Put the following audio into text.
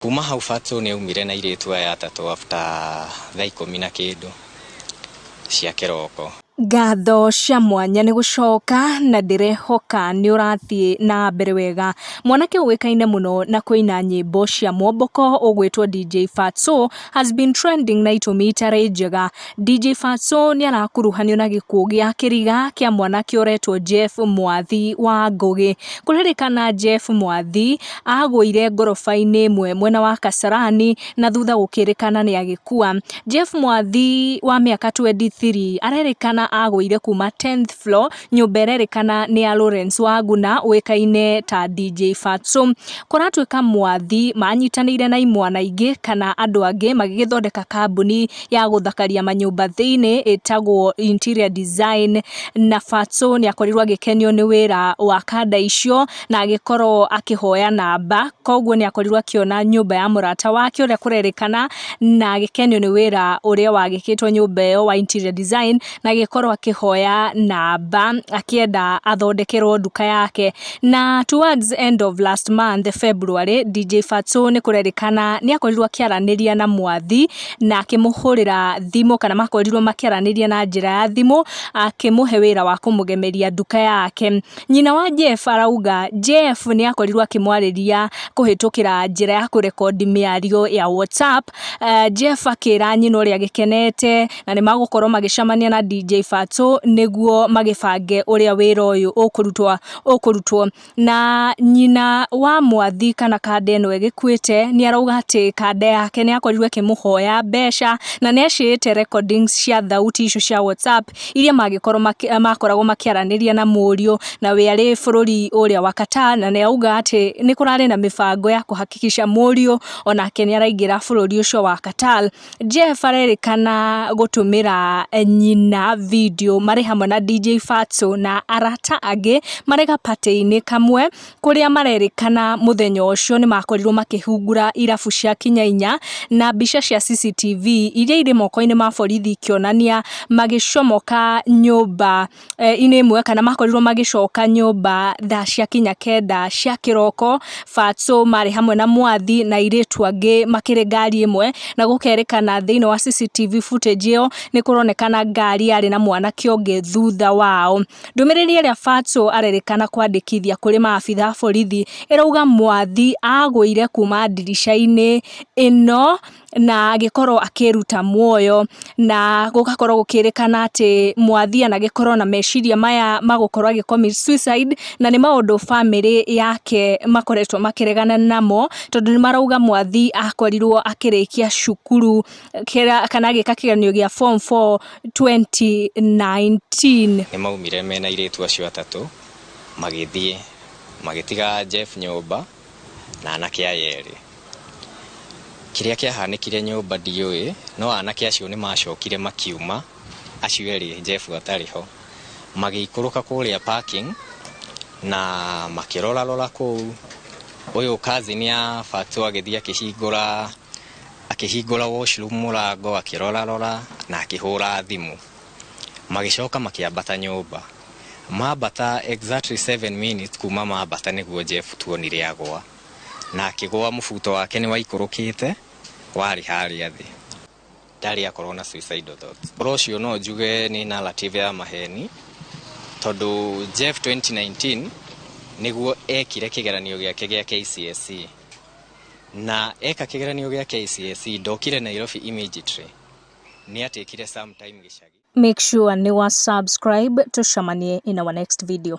Kuma hau Fatxo ni aumire na iretu aya atatu after thaa 10 na kindu cia kiroko. Ngatho cia mwanya ni gucoka na ndirehoka ni urathie na mbere wega. Mwanake uwekaine muno na kuina nyimbo cia mwomboko ugwitwo DJ Fatxo has been trending na itumi itari njega. DJ Fatxo ni arakuruhanio na gikuo gia Kíriga kia mwanake uretwo Jeff Mwathi wa Ngugi. Kuririkana Jeff Mwathi agwire ngorofa-ini imwe mwena wa Kasarani na thutha gukirikana ni agikua. Jeff Mwathi wa miaka 23 arerikana agwire kuma 10th floor nyumba ererikana ni ya Lawrence Waguna wekaine ta DJ Fatxo. Kuratwika Mwathi manyitanire na imwana ingi kana andu angi magigithondeka kambuni ya guthakaria manyumba thiini etagwo interior design, na Fatxo ni akorirwo agikenio ni wira wa kanda icio na agikorwo akihoya namba, koguo ni akorirwo akiona nyumba ya murata wake uria kurerikana na agikenio ni wira uria wagikitwo nyumba iyo wa interior design na agikorwo akihoya namba akienda athondekerwo nduka yake. Na towards end of last month February, DJ Fatxo ni kurerikana ni akorirwo akiaraniria na Mwathi na akimuhurira thimu kana makorirwo makiaraniria na njira ya thimu akimuhe wira wa kumugemeria nduka yake. Nyina wa Jeff arauga Jeff ni akorirwo akimwariria kuhitukira njira ya kurekodi miario ya WhatsApp. Jeff akira nyina uria agikenete na ni magukorwo magicamania na DJ Fatxo niguo magibange uria wira uyu ukurutwo. Na nyina wa Mwathi kana kanda eno egikuite ni arauga ati kanda yake ni akorirwo akimuhoya mbeca na ni acite recordings cia thauti icio cia WhatsApp iria makoragwo makiaraniria na murio na we ari bururi uria wa Qatar, na ni auga ati ni kurari na mibango ya kuhakikisha murio onake ni araingira bururi ucio wa Qatar. Jeff arerikana gutumira nyina video mari hamwe na DJ Fatxo na arata age marega party-ini kamwe kuria marerikana muthenya ucio ni makorirwo makihungura irabu cia kinyainya na mbica cia CCTV iria iri moko-ini ma borithi kionania magicomoka nyumba ine imwe kana makorirwo magicoka nyumba thaa cia kinya kenda cia kiroko. Fatxo mari hamwe na Mwathi na iritu angi makiri ngari imwe na gukerikana thiini wa CCTV footage iyo ni kuronekana ngari ari na mwanake ungi thutha wao. Ndumiriri iria Fatxo arerikana kwandikithia kuri maabitha borithi irauga Mwathi agwire kuma ndirisha-ini ino na agikorwo akiruta muoyo, na gugakorwo gukirikana ati Mwathi anagikorwo na meciria maya magukorwo agicommit suicide na ni maundu family yake makoretwo makiregana namo tondu ni marauga Mwathi akorirwo akirikia cukuru kana agika kigeranio gia form 4 2019. Ni maumire mena iretu acio atatu magitiga Jeff nyumba na anake ayeri. Kiria kiahanikire nyumba ndiui no anake acio ni macokire makiuma acio eri Jeff atariho magikuruka kuria parking na makirora kuu. Uyu cousin ya Fatxo agithia akihingura washroom murango akirora na akihura thimu. Magicoka makiambata nyumba, mabata exactly 7 minutes kuma mabata niguo Jeff tuonire agwa na akigwa mufuto wake ni waikurukite wari haria thi. Ndari akorwo na suicidal thoughts. Urocio no njuge ni narrative ya maheni tondu Jeff 2019 niguo ekire kigeranio giake gia KCSE na eka kigeranio gia KCSE ndokire Nairobi immediately ni atekire sometime gicagi. Make sure ni wa subscribe tuchamanie in our next video.